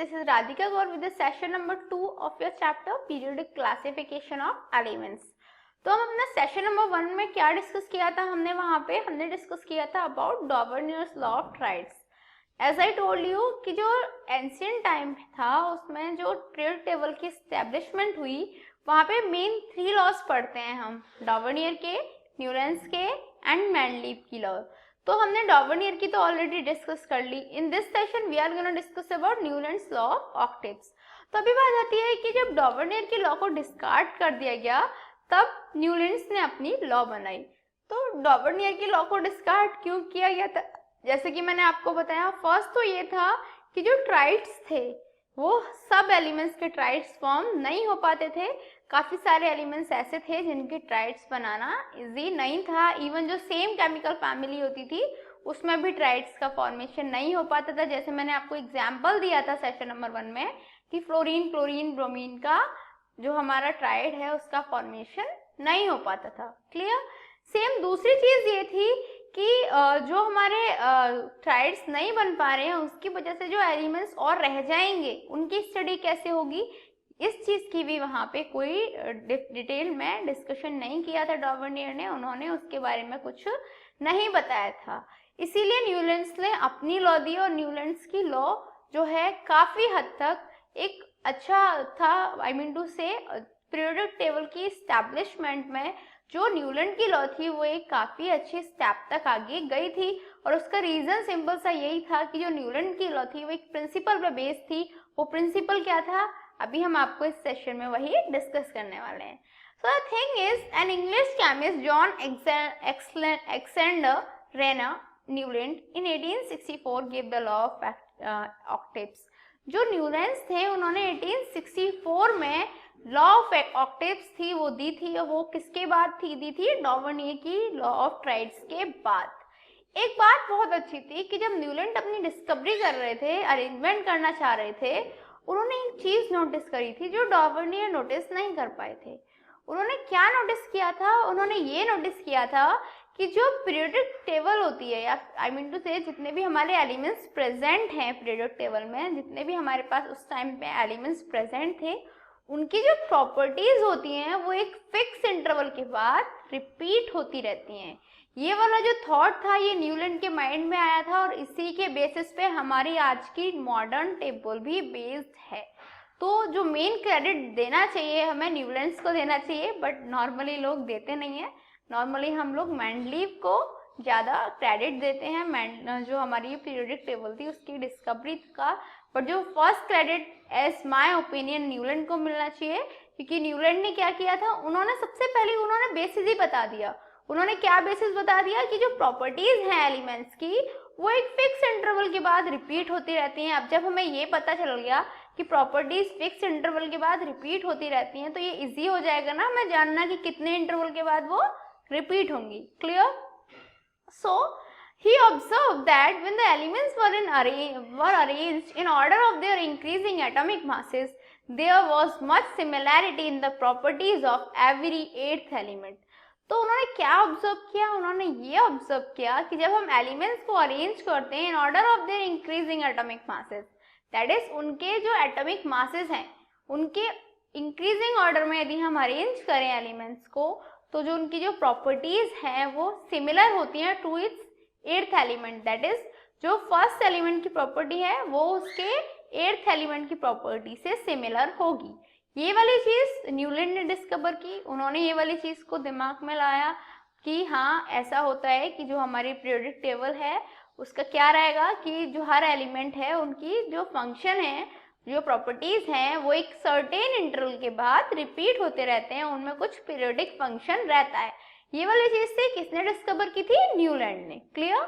this is Radhika Gaur with the session number 2 of your chapter periodic classification of elements. तो हम अपना session number 1 में क्या discuss किया था, हमने डिस्कस किया था about Dobereiner's law of triads. As I told you कि जो एंशिएंट टाइम था उसमें जो पीरियोडिक टेबल की एस्टेब्लिशमेंट हुई वहाँ पे मेन 3 लॉज पढ़ते हैं हम, डॉवर्नियर के, न्यूलैंड्स के एंड मैंडलीव की लॉ. तो हमने डॉवर्नियर की तो ऑलरेडी डिस्कस कर ली. In this session we are gonna discuss about Newlands law of octaves. तो अभी बात आती है कि जब डॉवर्नियर की लॉ को डिस्कार्ड कर दिया गया तब न्यूलैंड्स ने अपनी लॉ बनाई. तो डॉवर्नियर की लॉ को डिस्कार्ड क्यों किया गया था, जैसे कि मैंने आपको बताया, फर्स्ट तो ये था कि जो ट्राइड्स थे वो सब एलिमेंट्स के ट्राइड्स फॉर्म नहीं हो पाते थे. काफ़ी सारे एलिमेंट्स ऐसे थे जिनके ट्राइड्स बनाना इजी नहीं था. इवन जो सेम केमिकल फैमिली होती थी उसमें भी ट्राइड्स का फॉर्मेशन नहीं हो पाता था. जैसे मैंने आपको एग्जांपल दिया था सेशन नंबर 1 में कि फ्लोरीन, क्लोरीन, ब्रोमीन का जो हमारा ट्राइड है उसका फॉर्मेशन नहीं हो पाता था. क्लियर. सेम दूसरी चीज़ ये थी कि जो हमारे ट्राइड्स नहीं बन पा रहे हैं उसकी वजह से जो एलिमेंट्स और रह जाएंगे उनकी स्टडी कैसे होगी, इस चीज़ की भी वहाँ पे कोई डिटेल में डिस्कशन नहीं किया था डॉवर्नियर ने. उन्होंने उसके बारे में कुछ नहीं बताया था. इसीलिए न्यूलैंड्स ने अपनी लॉ दी और न्यूलैंड्स की लॉ जो है काफ़ी हद तक एक अच्छा था. आई मीन टू से पीरियोडिक टेबल की इस्टेब्लिशमेंट में जो न्यूलैंड की लॉ थी वो एक काफ़ी अच्छी स्टेप तक आगे गई थी. और उसका रीज़न सिंपल सा यही था कि जो न्यूलैंड की लॉ थी वो एक प्रिंसिपल पे बेस्ड थी. वो प्रिंसिपल क्या था, अभी हम आपको इस सेशन में वही डिस्कस करने वाले हैं. So the thing is, an English chemist John Alexander Reina Newland in 1864 give the law of octaves. जो न्यूलैंड्स थे उन्होंने 1864 में लॉ ऑफ ऑक्टेव्स थी वो दी थी. वो किसके बाद दी थी, डॉवर्नियर की लॉ ऑफ ट्राइड्स के बाद. एक बात बहुत अच्छी थी कि जब न्यूलैंड अपनी डिस्कवरी कर रहे थे, अरेंजमेंट करना चाह रहे थे, उन्होंने एक चीज़ नोटिस करी थी जो डॉवर्नियर नोटिस नहीं कर पाए थे. उन्होंने क्या नोटिस किया था, उन्होंने ये नोटिस किया था कि जो पीरियोडिक टेबल होती है, या आई मीन टू से जितने भी हमारे एलिमेंट्स प्रेजेंट हैं पीरियोडिक टेबल में, जितने भी हमारे पास उस टाइम पे एलिमेंट्स प्रेजेंट थे, उनकी जो प्रॉपर्टीज़ होती हैं वो एक फिक्स इंटरवल के बाद रिपीट होती रहती हैं. ये वाला जो थॉट था ये न्यूलैंड के माइंड में आया था और इसी के बेसिस पे हमारी आज की मॉडर्न टेबल भी बेस्ड है. तो जो मेन क्रेडिट देना चाहिए हमें न्यूलैंड्स को देना चाहिए, बट नॉर्मली लोग देते नहीं हैं. नॉर्मली हम लोग मैंडलीव को ज़्यादा क्रेडिट देते हैं, जो हमारी पीरियोडिक टेबल थी उसकी डिस्कवरी का. बट जो first credit as my opinion Newland को मिलना चाहिए, क्योंकि न्यूलैंड ने क्या किया था, उन्होंने सबसे पहले उन्होंने बेसिस ही बता दिया. उन्होंने क्या बेसिस बता दिया कि जो प्रॉपर्टीज हैं एलिमेंट्स की वो एक फिक्स इंटरवल के बाद रिपीट होती रहती हैं. अब जब हमें ये पता चल गया कि प्रॉपर्टीज फिक्स इंटरवल के बाद रिपीट होती रहती हैं तो ये इजी हो जाएगा ना हमें जानना कि कितने इंटरवल के बाद वो रिपीट होंगी. Clear. So he observed that when the elements were arranged in order of their increasing atomic masses, there was much similarity in the properties of every 8th element. तो उन्होंने क्या ऑब्जर्व किया, उन्होंने ये ऑब्जर्व किया कि जब हम एलिमेंट्स को अरेंज करते हैं in order of their increasing atomic masses, that is उनके जो एटॉमिक मासेस हैं उनके इंक्रीजिंग ऑर्डर में यदि हम अरेंज करें एलिमेंट्स को, तो जो उनकी जो प्रॉपर्टीज हैं वो सिमिलर होती हैं to its 8th element. That is जो फर्स्ट एलिमेंट की प्रॉपर्टी है वो उसके 8th एलिमेंट की प्रॉपर्टी से सिमिलर होगी. ये वाली चीज़ न्यूलैंड ने डिस्कवर की. उन्होंने ये वाली चीज़ को दिमाग में लाया कि हाँ ऐसा होता है कि जो हमारी पीरियोडिक टेबल है उसका क्या रहेगा कि जो हर एलिमेंट है उनकी जो फंक्शन है, जो प्रॉपर्टीज़ हैं वो एक सर्टेन इंटरवल के बाद रिपीट होते रहते हैं, उनमें कुछ पीरियोडिक फंक्शन रहता है. ये वाली चीज़ से किसने डिस्कवर की थी, न्यूलैंड ने. Clear.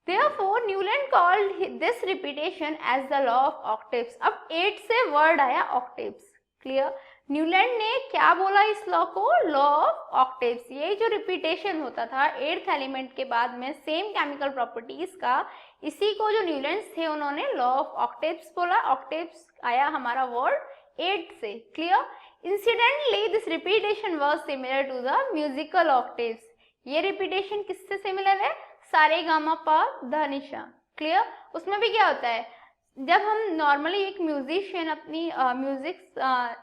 Therefore, Newland called this repetition as the law of octaves. अब 8 से वर्ड आया octaves. क्लियर. न्यूलैंड ने क्या बोला इस लॉ को, लॉ ऑफ ऑक्टेव्स. ये जो रिपीटेशन होता था 8th एलिमेंट के बाद में सेम केमिकल प्रॉपर्टीज का, इसी को जो न्यूलैंड्स थे उन्होंने लॉ ऑफ ऑक्टेव्स बोला. ऑक्टेव्स आया हमारा वर्ड 8 से. Clear. Incidentally this repetition was similar to the musical octaves. ये रिपीटेशन किससे सिमिलर है, सारे गामा पा ध निशा. क्लियर. उसमें भी क्या होता है, जब हम नॉर्मली एक म्यूजिशियन अपनी म्यूजिक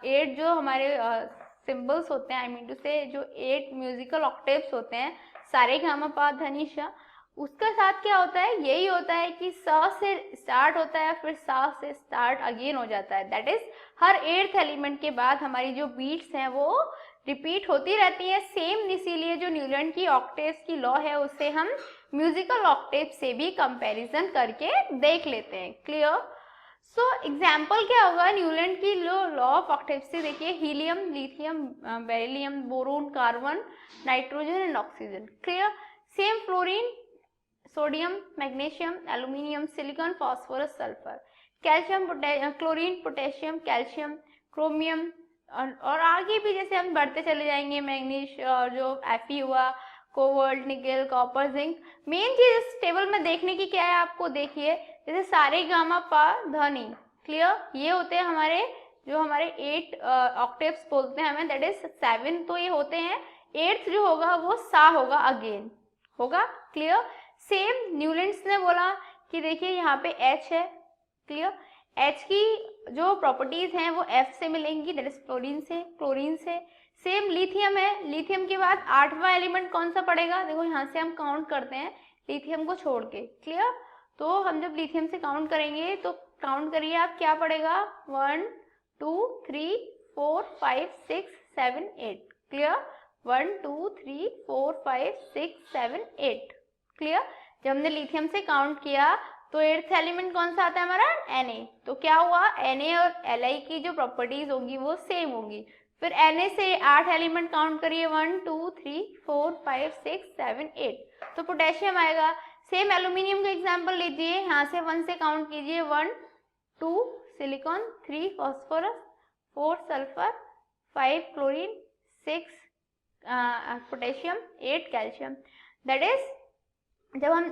8 जो हमारे सिंबल्स होते हैं, आई मीन टू से जो 8 म्यूजिकल ऑक्टेव्स होते हैं, सारे गामा पा धनी सा, उसका साथ क्या होता है, यही होता है कि सा से स्टार्ट होता है फिर सा से स्टार्ट अगेन हो जाता है। That is her 8th element के बाद हमारी जो बीट्स हैं वो रिपीट होती रहती है सेम। इसीलिए जो न्यूलैंड की ऑक्टेव्स की लॉ है उससे हम म्यूजिकल ऑक्टेव से भी कंपैरिजन करके देख लेते हैं। क्लियर? सो एग्जाम्पल क्या होगा न्यूलैंड की लॉ ऑफ ऑक्टेव से? देखिए helium, lithium, beryllium, boron, carbon, nitrogen and oxygen. Clear? Same fluorine, sodium, magnesium, aluminium, silicon, phosphorus, sulphur, calcium, chlorine, potassium, calcium, chromium, और आगे भी जैसे हम बढ़ते चले जाएंगे, मैग्नीश और जो Fe हुआ, cobalt, nickel, copper, zinc. Main चीज इस टेबल में देखने की क्या है आपको, देखिए जैसे सारे गामा पा धनी। क्लियर? ये होते हैं हमारे जो हमारे 8 ऑक्टेव्स बोलते हैं हमें, दैट इज 7 तो ये होते हैं। 8th जो होगा वो सा होगा अगेन होगा। क्लियर? सेम न्यूलैंड्स ने बोला कि देखिए यहाँ पे H है। क्लियर? H की जो प्रॉपर्टीज हैं वो F से मिलेंगी, दैट इज फ्लोरीन से, क्लोरीन से। सेम लिथियम है, लिथियम के बाद 8वां एलिमेंट कौन सा पड़ेगा, देखो यहाँ से हम काउंट करते हैं लिथियम को छोड़ के। क्लियर? तो हम जब लिथियम से काउंट करेंगे तो काउंट करिए आप, क्या पड़ेगा, 1 2 3 4 5 6 7 8। क्लियर? 1 2 3 4 5 6 7 8। क्लियर? जब हमने लिथियम से काउंट किया तो 8th एलिमेंट कौन सा आता है हमारा, Na। तो क्या हुआ, Na और Li की जो प्रॉपर्टीज होंगी वो सेम होंगी। फिर Na से 8 एलिमेंट काउंट करिए, 1 2 3 4 5 6 7 8, तो पोटेशियम आएगा। सेम एल्यूमिनियम का एग्जांपल लीजिए, यहाँ से 1 से काउंट कीजिए, 1 2 silicon, 3 phosphorus, 4 sulphur, 5 chlorine, 6 potassium, 8 calcium. That is जब हम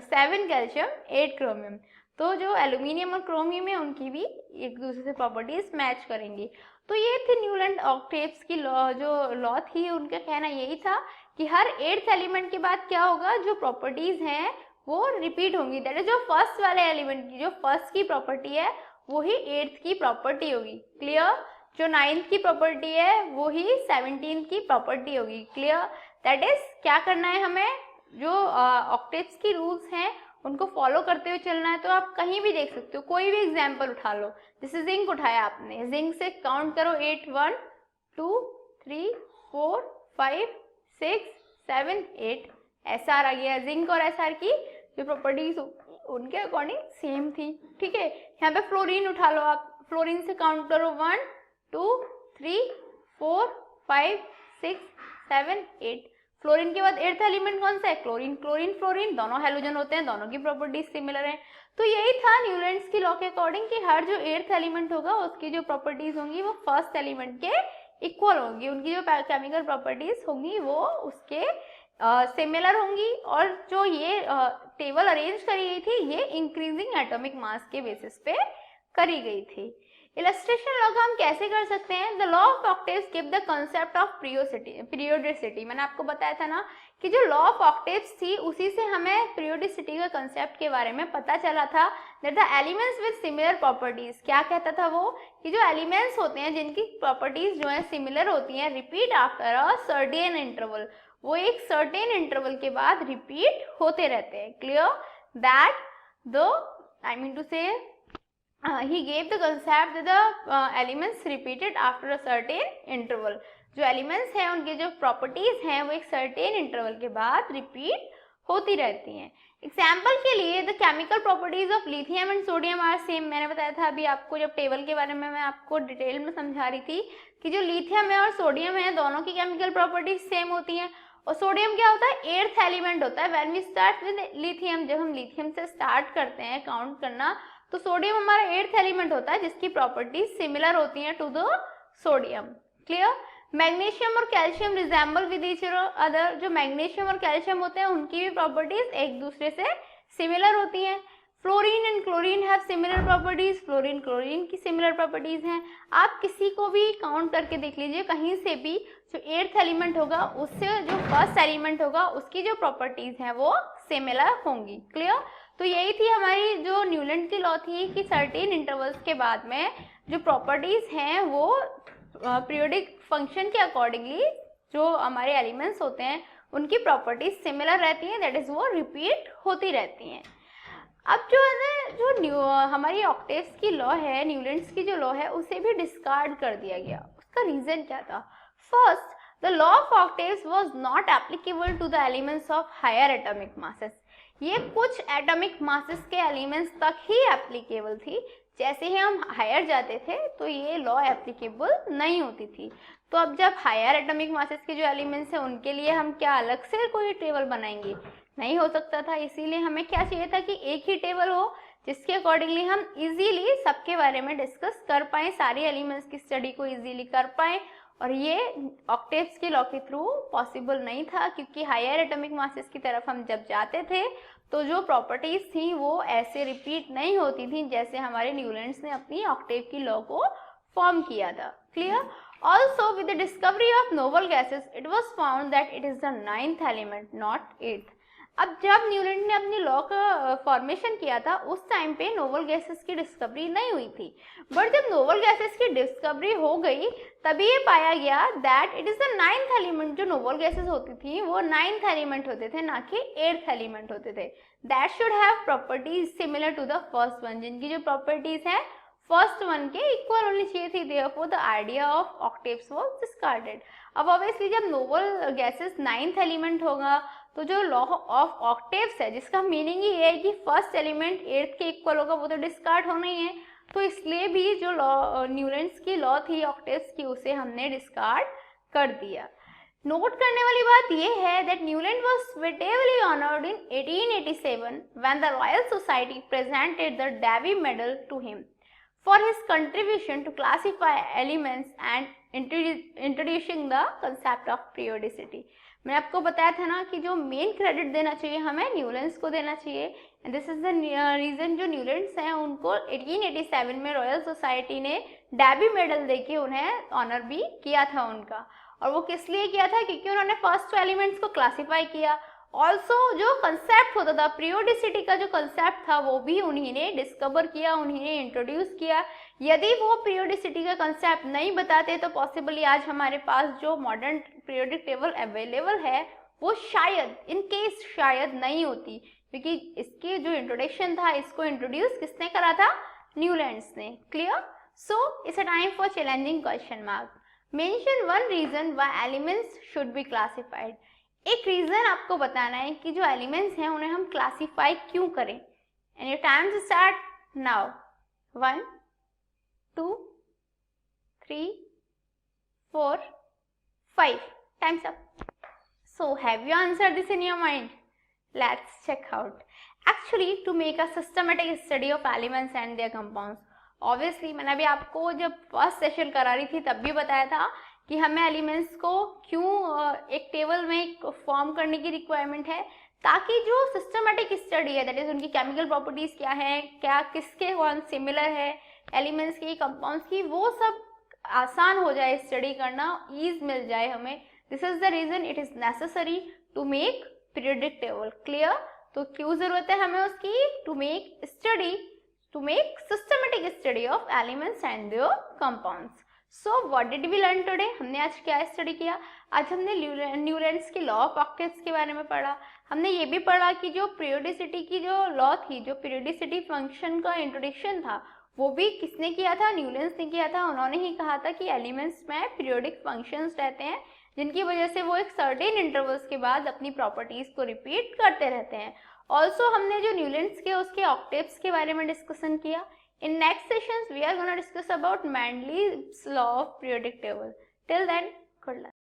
7 कैल्शियम, 8 क्रोमियम। तो जो एल्यूमिनियम और क्रोमियम है उनकी भी एक दूसरे से प्रॉपर्टीज मैच करेंगी। तो ये थी न्यूलैंड ऑक्टेव्स की जो लॉ थी, उनका कहना यही था कि हर 8th एलिमेंट के बाद क्या होगा, जो प्रॉपर्टीज हैं वो रिपीट होंगी। दैट इज जो फर्स्ट वाले एलिमेंट की जो फर्स्ट की प्रॉपर्टी है वही 8th की प्रॉपर्टी होगी। क्लियर? जो 9th की प्रॉपर्टी है वही 17th की प्रॉपर्टी होगी। क्लियर? दैट इज क्या करना है हमें, जो ऑक्टेव्स की रूल्स हैं उनको फॉलो करते हुए चलना है। तो आप कहीं भी देख सकते हो, कोई भी एग्जांपल उठा लो, जैसे जिंक उठाया आपने, जिंक से काउंट करो 8 1 2 3 4 5 6 7 8, SR आ गया। जिंक और SR की जो प्रॉपर्टीज उनके अकॉर्डिंग सेम थी। ठीक है? यहाँ पे फ्लोरीन उठा लो आप, फ्लोरीन से काउंट करो 1 2 3 4 5 6 7 8। फ्लोरीन के बाद 8th एलिमेंट कौन सा है, क्लोरीन। क्लोरीन फ्लोरीन दोनों हेलोजन होते हैं, दोनों की प्रॉपर्टीज सिमिलर हैं। तो यही था न्यूलैंड्स की लॉ के अकॉर्डिंग कि हर जो 8th एलिमेंट होगा उसकी जो प्रॉपर्टीज होंगी वो फर्स्ट एलिमेंट के इक्वल होंगी, उनकी जो केमिकल प्रॉपर्टीज होंगी वो उसके सिमिलर होंगी। और जो ये टेबल अरेंज करी गई थी ये इंक्रीजिंग एटॉमिक मास के बेसिस पे करी गई थी। इलस्ट्रेशन लॉ का हम कैसे कर सकते हैं, the law of octaves give the concept of periodicity. मैंने आपको बताया था ना कि जो लॉ ऑफ ऑक्टेव्स थी उसी से हमें पीरियोडिसिटी का कंसेप्ट के बारे में पता चला था। That the elements with similar properties, क्या कहता था वो, कि जो एलिमेंट्स होते हैं जिनकी प्रॉपर्टीज जो है सिमिलर होती हैं, repeat after a certain interval, वो एक सर्टेन इंटरवल के बाद रिपीट होते रहते हैं। Clear? That the I mean to say he gave the concept that the elements repeated after a certain interval। जो एलिमेंट्स हैं उनके जो प्रॉपर्टीज हैं वो एक सर्टेन इंटरवल के बाद रिपीट होती रहती हैं। एग्जाम्पल के लिए the chemical properties of lithium and sodium are same. मैंने बताया था अभी आपको, जब टेबल के बारे में मैं आपको डिटेल में समझा रही थी कि जो लिथियम है और सोडियम है दोनों की केमिकल प्रॉपर्टीज सेम होती हैं। और सोडियम क्या होता है, 8th एलिमेंट होता है। When we start with lithium, जब हम लिथियम से स्टार्ट करते हैं काउंट करना, तो सोडियम हमारा 8th एलिमेंट होता है जिसकी प्रॉपर्टीज सिमिलर होती हैं to the sodium. Clear? Magnesium और calcium resemble with each other. जो मैग्नीशियम और कैल्शियम होते हैं उनकी भी प्रॉपर्टीज एक दूसरे से सिमिलर होती हैं। Fluorine and chlorine have similar properties, fluorine chlorine की सिमिलर प्रॉपर्टीज हैं। आप किसी को भी काउंट करके देख लीजिए, कहीं से भी जो 8th एलिमेंट होगा उससे जो फर्स्ट एलिमेंट होगा उसकी जो प्रॉपर्टीज हैं वो सिमिलर होंगी। क्लियर? तो यही थी हमारी जो न्यूलैंड की लॉ थी कि सर्टेन इंटरवल्स के बाद में जो प्रॉपर्टीज हैं वो पीरियोडिक फंक्शन के अकॉर्डिंगली जो हमारे एलिमेंट्स होते हैं उनकी प्रॉपर्टीज सिमिलर रहती हैं, दैट इज वो रिपीट होती रहती हैं। अब जो है ना जो हमारी ऑक्टेव्स की लॉ है, न्यूलैंड्स की जो लॉ है, उसे भी डिस्कार्ड कर दिया गया। उसका रीजन क्या था? First, the law of octaves was not applicable to the elements of higher atomic masses. ये कुछ एटॉमिक मासेस के एलिमेंट्स तक ही एप्लीकेबल थी, जैसे ही हम हायर जाते थे तो ये लॉ एप्लीकेबल नहीं होती थी। तो अब जब हायर एटॉमिक मासेस के जो एलिमेंट्स हैं उनके लिए हम क्या अलग से कोई टेबल बनाएंगे? नहीं हो सकता था। इसीलिए हमें क्या चाहिए था कि एक ही टेबल हो जिसके अकॉर्डिंगली हम इजीली सबके बारे में डिस्कस कर पाएँ, सारे एलिमेंट्स की स्टडी को इजीली कर पाएँ। और ये ऑक्टेव्स की लॉ के थ्रू पॉसिबल नहीं था, क्योंकि हायर एटॉमिक मासेस की तरफ हम जब जाते थे तो जो प्रॉपर्टीज थी वो ऐसे रिपीट नहीं होती थी जैसे हमारे न्यूलैंड्स ने अपनी ऑक्टेव की लॉ को फॉर्म किया था। Clear? Also, with the discovery of noble gases, it was found that it is the 9th element, not 8th. अब जब न्यूलैंड ने अपनी लॉ का फॉर्मेशन किया था उस टाइम पे नोबल गैसेस की डिस्कवरी नहीं हुई थी, बट जब नोबल गैसेस की डिस्कवरी हो गई तभी ये पाया गया that it is the 9th element. जो नोबल गैसेस होती थी वो 9th एलिमेंट होते थे, ना कि 8th एलिमेंट होते थे। That should have properties similar to the first one, जिनकी जो प्रॉपर्टीज है फर्स्ट वन के इक्वल होनी चाहिए थी। Therefore the idea of octaves was discarded. अब ऑब्वियसली जब नोबल गैसेस 9th एलिमेंट होगा तो जो लॉ ऑफ ऑक्टेव्स है, जिसका मीनिंग ही है कि फर्स्ट एलिमेंट 8th के इक्वल होगा, वो तो डिस्कार्ड होना ही है। तो इसलिए भी जो लॉ न्यूलैंड्स की लॉ थी ऑक्टेव्स की, उसे हमने डिस्कार्ड कर दिया। नोट करने वाली बात यह है that Newland was suitably honored in 1887 when the Royal Society presented the Davy Medal to him for his contribution to classify elements and introducing the concept of periodicity. मैंने आपको बताया था ना कि जो मेन क्रेडिट देना चाहिए हमें न्यूलैंड्स को देना चाहिए, and this is the reason जो न्यूलैंड्स हैं उनको 1887 में रॉयल सोसाइटी ने डैबी मेडल देके उन्हें ऑनर भी किया था उनका। और वो किस लिए किया था? क्योंकि उन्होंने फर्स्ट एलिमेंट्स को क्लासीफाई किया। ऑल्सो जो कंसेप्ट होता था पीरियोडिसिटी का, जो कंसेप्ट था वो भी उन्हीं ने डिस्कवर किया, उन्हीं ने इंट्रोड्यूस किया। यदि वो पीरियोडिसिटी का कंसेप्ट नहीं बताते तो पॉसिबली आज हमारे पास जो मॉडर्न पीरियोडिक टेबल अवेलेबल है वो शायद इन केस शायद नहीं होती, क्योंकि इसकी जो इंट्रोडक्शन था इसको इंट्रोड्यूस किसने करा था? न्यूलैंड्स ने। Clear? So it's a time for challenging question mark. Mention one reason why elements should be classified. एक रीजन आपको बताना है कि जो एलिमेंट्स हैं उन्हें हम क्लासीफाई क्यों करें। And your time to start now. 1 2 3 4 5 time's up. So have you answered this in your mind? Let's check out. Actually, to make a systematic study of elements and their compounds, obviously मैंने अभी आपको जब first session करा रही थी तब भी बताया था कि हमें एलिमेंट्स को क्यों एक टेबल में फॉर्म करने की रिक्वायरमेंट है, ताकि जो सिस्टमेटिक स्टडी है, दैट इज उनकी केमिकल प्रॉपर्टीज क्या है, क्या किसके कौन सिमिलर है एलिमेंट्स की, कंपाउंड्स की, वो सब आसान हो जाए स्टडी करना, ईज मिल जाए हमें। This is the reason it is necessary to make periodic table. Clear? तो क्यों जरूरत है हमें उसकी? To make study, to make systematic study of elements and their compounds. So what did we learn today? हमने आज क्या स्टडी किया? आज हमने न्यूलैंड्स की लॉ ऑफ ऑक्टेव्स के बारे में पढ़ा। हमने ये भी पढ़ा कि जो पीरियोडिसिटी की जो लॉ थी, जो पीरियोडिसिटी फंक्शन का इंट्रोडक्शन था, वो भी किसने किया था? न्यूलैंड्स ने किया था। उन्होंने ही कहा था कि एलिमेंट्स में पीरियोडिक फंक्शंस रहते हैं जिनकी वजह से वो एक सर्टेन इंटरवल्स के बाद अपनी प्रॉपर्टीज को रिपीट करते रहते हैं। ऑल्सो हमने जो न्यूलैंड्स के उसके ऑक्टेव्स के बारे में डिस्कशन किया। In next sessions, we are going to discuss about Mendeleev's law of periodic table. Till then, good luck.